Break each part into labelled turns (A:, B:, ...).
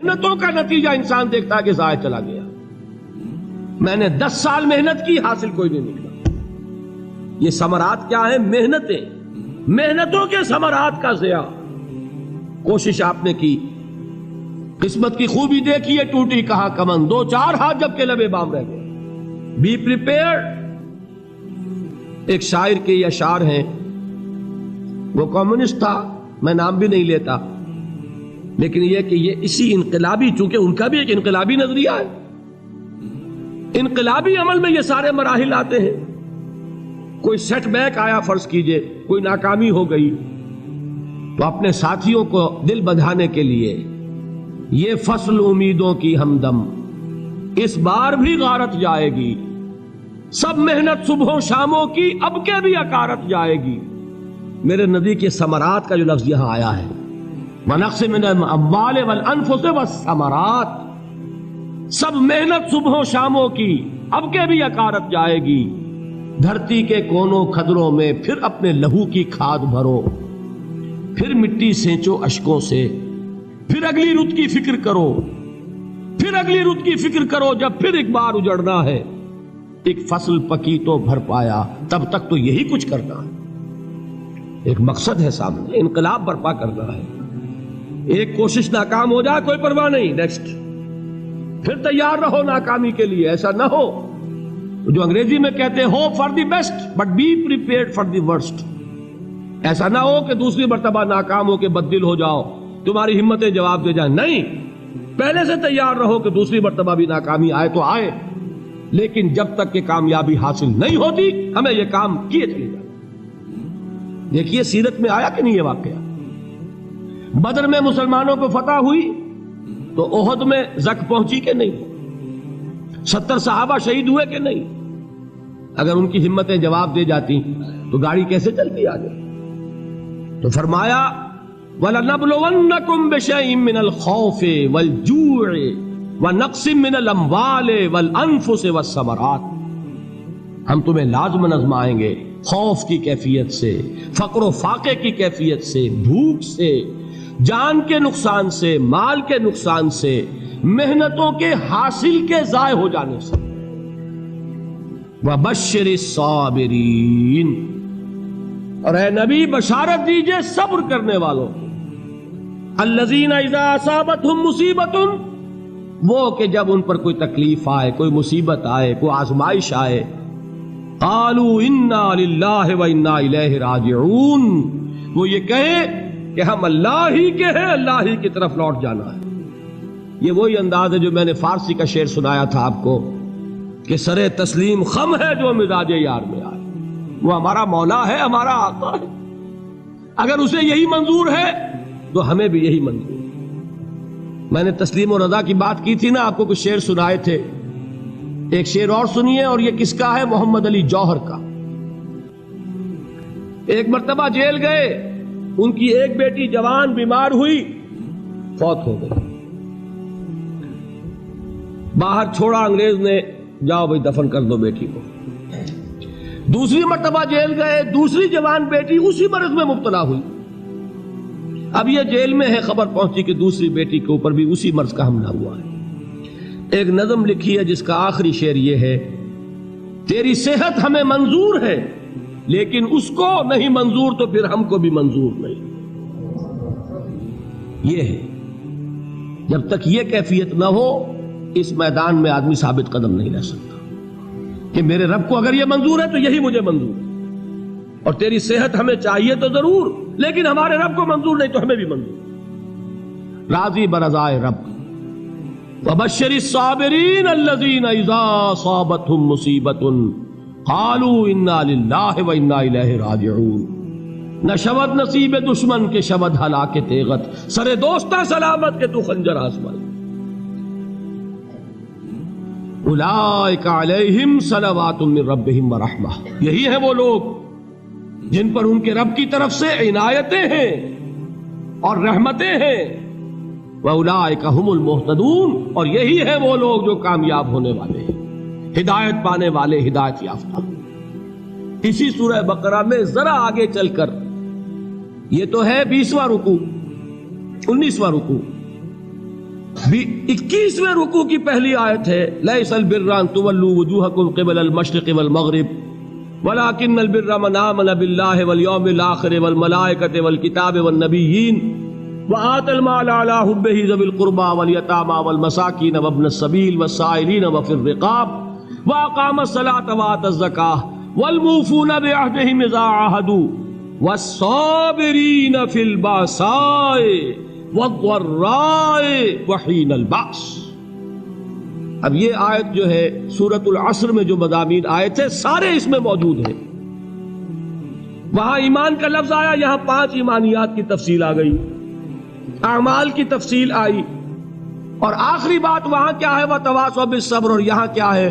A: محنتوں کا نتیجہ انسان دیکھتا ہے کہ ضائع چلا گیا. میں نے 10 سال محنت کی، حاصل کوئی نہیں نکلا. یہ ثمرات کیا ہیں؟ محنتیں، محنتوں کے ثمرات کا ضیاع. کوشش آپ نے کی، قسمت کی خوبی دیکھی ہے، ٹوٹی کہاں کمن، 2-4 ہاتھ جب کے لبے بام رہ گئے. Be prepared. ایک شاعر کے یہ اشعار ہیں، وہ کمیونسٹ تھا، میں نام بھی نہیں لیتا، لیکن یہ کہ یہ اسی انقلابی، چونکہ ان کا بھی ایک انقلابی نظریہ ہے، انقلابی عمل میں یہ سارے مراحل آتے ہیں. کوئی سیٹ بیک آیا، فرض کیجئے کوئی ناکامی ہو گئی، تو اپنے ساتھیوں کو دل بندھانے کے لیے یہ فصل امیدوں کی ہمدم اس بار بھی غارت جائے گی، سب محنت صبحوں شاموں کی اب کے بھی اکارت جائے گی. میرے نبی کے ثمرات کا جو لفظ یہاں آیا ہے، وَنَقْصٍ مِّنَ الْأَمْوَالِ وَالْأَنفُسِ وَالثَّمَرَاتِ، سب محنت صبحوں شاموں کی اب کے بھی اکارت جائے گی. دھرتی کے کونوں کھدروں میں پھر اپنے لہو کی کھاد بھرو، پھر مٹی سینچو اشکوں سے، پھر اگلی رت کی فکر کرو، پھر اگلی رت کی فکر کرو. جب پھر ایک بار اجڑنا ہے، ایک فصل پکی تو بھر پایا، تب تک تو یہی کچھ کرنا ہے. ایک مقصد ہے سامنے، انقلاب برپا کرنا ہے. ایک کوشش ناکام ہو جائے کوئی پرواہ نہیں، نیکسٹ. پھر تیار رہو ناکامی کے لیے. ایسا نہ ہو جو انگریزی میں کہتے ہیں hope for the best but be prepared for the worst. ایسا نہ ہو کہ دوسری مرتبہ ناکام ہو کے بددل ہو جاؤ، تمہاری ہمتیں جواب دے جائیں. نہیں، پہلے سے تیار رہو کہ دوسری مرتبہ بھی ناکامی آئے تو آئے، لیکن جب تک کہ کامیابی حاصل نہیں ہوتی ہمیں یہ کام کیے چلے جائیں. دیکھیے سیرت میں آیا کہ نہیں یہ واقعہ. بدر میں مسلمانوں کو فتح ہوئی تو احد میں زک پہنچی کہ نہیں؟ 70 صحابہ شہید ہوئے کہ نہیں؟ اگر ان کی ہمتیں جواب دے جاتی تو گاڑی کیسے چلتی آگے؟ تو فرمایا وَلَنَبْلُوَنَّكُمْ بِشَيْءٍ مِّنَ الْخَوْفِ وَالْجُوعِ وَنَقْصٍ مِّنَ الْأَمْوَالِ وَالْأَنفُسِ وَالثَّمَرَاتِ. ہم تمہیں لازم آزمائیں گے، خوف کی کیفیت سے، فقر و فاقے کی کیفیت سے، بھوک سے، جان کے نقصان سے، مال کے نقصان سے، محنتوں کے حاصل کے ضائع ہو جانے سے. وَبَشِّرِ الصَّابِرِينَ، اور اے نبی بشارت دیجئے صبر کرنے والوں کو. الَّذِينَ إِذَا أَصَابَتْهُمْ مُصِيبَةٌ، وہ کہ جب ان پر کوئی تکلیف آئے، کوئی مصیبت آئے، کوئی آزمائش آئے، قالوا انا للہ و انا الیہ راجعون، وہ یہ کہیں کہ ہم اللہ ہی کے ہیں، اللہ ہی کی طرف لوٹ جانا ہے. یہ وہی انداز ہے جو میں نے فارسی کا شعر سنایا تھا آپ کو کہ سرے تسلیم خم ہے جو مزاج یار میں آئے. وہ ہمارا مولا ہے، ہمارا آقا ہے، اگر اسے یہی منظور ہے تو ہمیں بھی یہی منظور ہے. میں نے تسلیم و رضا کی بات کی تھی نا، آپ کو کچھ شعر سنائے تھے. ایک شعر اور سنیے، اور یہ کس کا ہے؟ محمد علی جوہر کا. ایک مرتبہ جیل گئے، ان کی ایک بیٹی جوان بیمار ہوئی، فوت ہو گئی. باہر چھوڑا انگریز نے، جاؤ بھائی دفن کر دو بیٹی کو. دوسری مرتبہ جیل گئے، دوسری جوان بیٹی اسی مرض میں مبتلا ہوئی. اب یہ جیل میں ہے، خبر پہنچی کہ دوسری بیٹی کے اوپر بھی اسی مرض کا حملہ ہوا ہے. ایک نظم لکھی ہے جس کا آخری شعر یہ ہے، تیری صحت ہمیں منظور ہے لیکن اس کو نہیں منظور تو پھر ہم کو بھی منظور نہیں. یہ ہے، جب تک یہ کیفیت نہ ہو اس میدان میں آدمی ثابت قدم نہیں رہ سکتا کہ میرے رب کو اگر یہ منظور ہے تو یہی مجھے منظور ہے، اور تیری صحت ہمیں چاہیے تو ضرور، لیکن ہمارے رب کو منظور نہیں تو ہمیں بھی منظور. راضی برضائے رب. وَبَشِّرِ الصَّابِرِينَ الَّذِينَ إِذَا أَصَابَتْهُمْ مُصِيبَةٌ قَالُوا إِنَّا لِلَّهِ وَإِنَّا إِلَيْهِ رَاجِعُونَ. نہ شود نصیب دشمن کے شود ہلاک تیغت، سر دوستہ سلامت کے تو خنجر آزمائی. اولئک علیہم صلوات من ربہم ورحمہ، یہی ہیں وہ لوگ جن پر ان کے رب کی طرف سے عنایتیں ہیں اور رحمتیں ہیں. وَأُولَٰئِكَ هُمُ الْمُهْتَدُونَ، اور یہی ہے وہ لوگ جو کامیاب ہونے والے ہیں، ہدایت پانے والے، ہدایت یافتہ. اسی سورہ بقرہ میں ذرا آگے چل کر، یہ تو ہے 20واں رکوع، 19واں رکوع، بھی 21ویں رکوع کی پہلی آیت ہے لیس البر ان تولوا وجوہکم قبل المشرق والمغرب ولكن البر من آمن بالله واليوم الآخر والملائكة والكتاب والنبيين وآتى المال على حبه ذوي القربى واليتامى والمساكين وابن السبيل والسائلين وفي الرقاب وأقام الصلاة وآتى الزكاة والموفون بعهدهم إذا عاهدوا والصابرين في البأساء والضراء وحين البأس۔ اب یہ آیت جو ہے سورۃ العصر میں جو مضامین آئے تھے سارے اس میں موجود ہیں۔ وہاں ایمان کا لفظ آیا، یہاں 5 ایمانیات کی تفصیل آ گئی، اعمال کی تفصیل آئی، اور آخری بات وہاں کیا ہے وَتَوَاصَوْا بِالصَّبْرِ، اور یہاں کیا ہے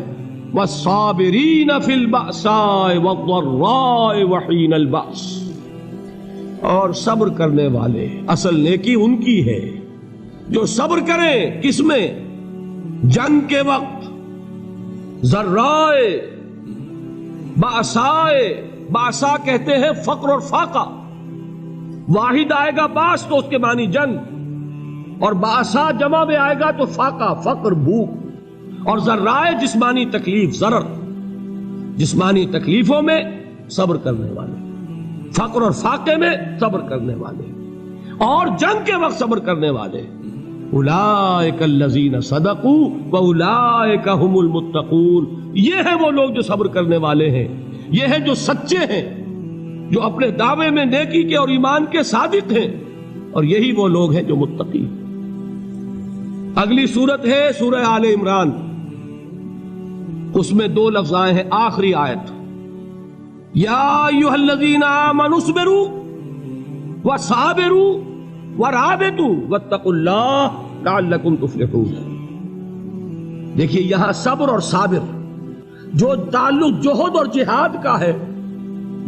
A: وَالصَّابِرِينَ فِي الْبَأْسَاءِ وَالضَّرَّاءِ وَحِينَ الْبَأْسِ، اور صبر کرنے والے، اصل نیکی ان کی ہے جو صبر کریں، کس میں؟ جنگ کے وقت، ذرائے، باسائے، باسا کہتے ہیں فقر اور فاقہ، واحد آئے گا باس تو اس کے معنی جنگ، اور باسا جمع میں آئے گا تو فاقہ، فقر، بھوک، اور ذرائے جسمانی تکلیف، ضرر، جسمانی تکلیفوں میں صبر کرنے والے، فقر اور فاقے میں صبر کرنے والے، اور جنگ کے وقت صبر کرنے والے، اولئک الذین صدقوا واولئک هم المتقون، یہ ہیں وہ لوگ جو صبر کرنے والے ہیں، یہ ہیں جو سچے ہیں، جو اپنے دعوے میں نیکی کے اور ایمان کے صادق ہیں، اور یہی وہ لوگ ہیں جو متقی۔ اگلی سورت ہے سورہ آل عمران، اس میں 2 لفظ آئے ہیں، آخری آیت یا ایھا الذین آمنوا اصبروا وصابروا ورابطوا واتقوا اللہ لعلکم تفلحون۔ دیکھیے یہاں صبر اور صابر جو تعلق جہد اور جہاد کا ہے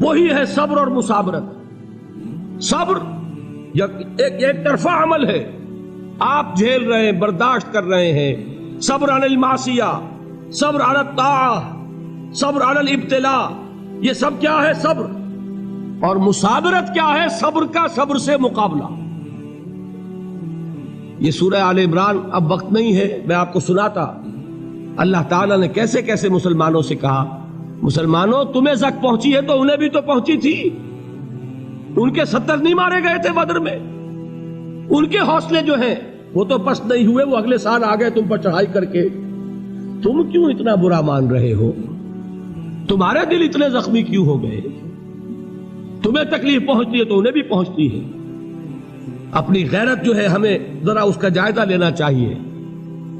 A: وہی ہے صبر اور مصابرت۔ صبر ایک طرفہ عمل ہے، آپ جھیل رہے ہیں، برداشت کر رہے ہیں، صبر علی المعصیہ، صبر علی الطاعہ، صبر علی الابتلاء، یہ سب کیا ہے؟ صبر۔ اور مصابرت کیا ہے؟ صبر کا صبر سے مقابلہ۔ یہ سورہ آل عمران اب وقت نہیں ہے، میں آپ کو سناتا اللہ تعالیٰ نے کیسے کیسے مسلمانوں سے کہا، مسلمانوں تمہیں زک پہنچی ہے تو انہیں بھی تو پہنچی تھی، ان کے 70 نہیں مارے گئے تھے بدر میں، ان کے حوصلے جو ہیں وہ تو پست نہیں ہوئے، وہ اگلے سال آ گئے تم پر چڑھائی کر کے، تم کیوں اتنا برا مان رہے ہو؟ تمہارے دل اتنے زخمی کیوں ہو گئے؟ تمہیں تکلیف پہنچتی ہے تو انہیں بھی پہنچتی ہے۔ اپنی غیرت جو ہے ہمیں ذرا اس کا جائزہ لینا چاہیے۔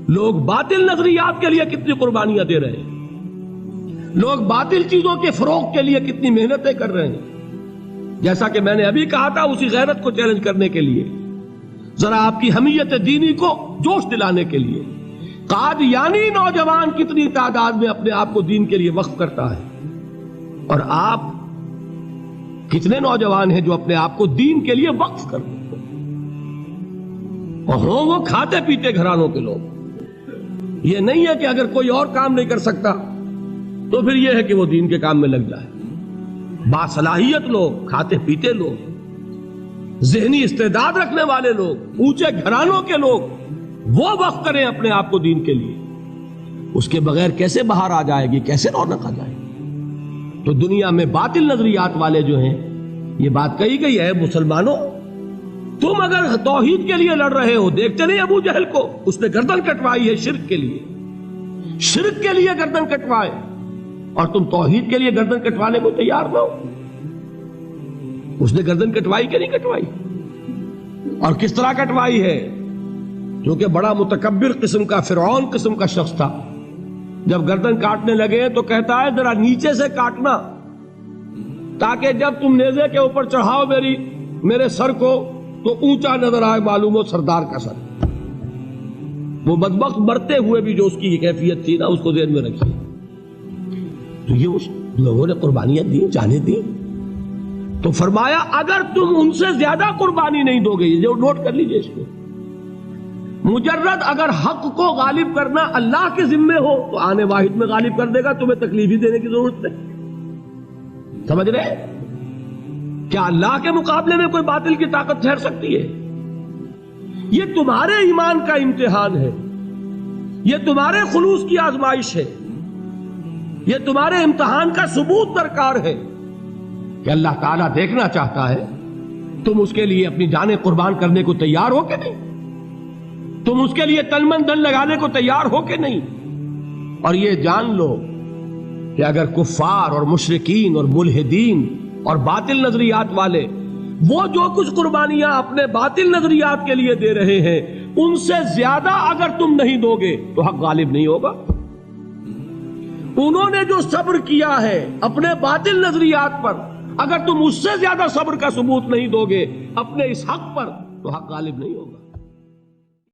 A: لوگ باطل نظریات کے لیے کتنی قربانیاں دے رہے ہیں، لوگ باطل چیزوں کے فروغ کے لیے کتنی محنتیں کر رہے ہیں۔ جیسا کہ میں نے ابھی کہا تھا، اسی غیرت کو چیلنج کرنے کے لیے، ذرا آپ کی حمیت دینی کو جوش دلانے کے لیے، قادیانی نوجوان کتنی تعداد میں اپنے آپ کو دین کے لیے وقف کرتا ہے، اور آپ کتنے نوجوان ہیں جو اپنے آپ کو دین کے لیے وقف کرتے ہیں، اور ہوں وہ کھاتے پیتے گھرانوں کے لوگ۔ یہ نہیں ہے کہ اگر کوئی اور کام نہیں کر سکتا تو پھر یہ ہے کہ وہ دین کے کام میں لگ جائے۔ باصلاحیت لوگ، کھاتے پیتے لوگ، ذہنی استعداد رکھنے والے لوگ، اونچے گھرانوں کے لوگ، وہ وقف کریں اپنے آپ کو دین کے لیے۔ اس کے بغیر کیسے باہر آ جائے گی، کیسے رونق آ جائے گی؟ تو دنیا میں باطل نظریات والے جو ہیں، یہ بات کہی گئی ہے، مسلمانوں تم اگر توحید کے لیے لڑ رہے ہو، دیکھتے نہیں ابو جہل کو، اس نے گردن کٹوائی ہے شرک کے لیے، شرک کے لیے گردن کٹوائے، اور تم توحید کے لیے گردن کٹوانے کو تیار نہ ہو۔ اس نے گردن کٹوائی کہ نہیں کٹوائی؟ اور کس طرح کٹوائی ہے؟ کیونکہ بڑا متکبر قسم کا، فرعون قسم کا شخص تھا، جب گردن کاٹنے لگے تو کہتا ہے ذرا نیچے سے کاٹنا، تاکہ جب تم نیزے کے اوپر چڑھاؤ میرے سر کو تو اونچا نظر آئے، معلوم ہو سردار کا سر۔ وہ بدبخت مرتے ہوئے بھی جو اس کی کیفیت تھی نا، اس کو ذہن میں رکھیے۔ تو یہ اس لوگوں نے قربانیاں دی، جانیں دی، تو فرمایا اگر تم ان سے زیادہ قربانی نہیں دو گے، جو نوٹ کر لیجئے اس کو، مجرد اگر حق کو غالب کرنا اللہ کے ذمے ہو تو آنے واحد میں غالب کر دے گا، تمہیں تکلیف ہی دینے کی ضرورت نہیں۔ سمجھ رہے؟ کیا اللہ کے مقابلے میں کوئی باطل کی طاقت ٹھہر سکتی ہے؟ یہ تمہارے ایمان کا امتحان ہے، یہ تمہارے خلوص کی آزمائش ہے، یہ تمہارے امتحان کا ثبوت درکار ہے کہ اللہ تعالیٰ دیکھنا چاہتا ہے تم اس کے لیے اپنی جانیں قربان کرنے کو تیار ہو کہ نہیں، تم اس کے لیے تن من دھن لگانے کو تیار ہو کہ نہیں۔ اور یہ جان لو کہ اگر کفار اور مشرکین اور ملحدین اور باطل نظریات والے وہ جو کچھ قربانیاں اپنے باطل نظریات کے لیے دے رہے ہیں ان سے زیادہ اگر تم نہیں دو گے تو حق غالب نہیں ہوگا۔ انہوں نے جو صبر کیا ہے اپنے باطل نظریات پر، اگر تم اس سے زیادہ صبر کا ثبوت نہیں دو گے اپنے اس حق پر تو حق غالب نہیں ہوگا۔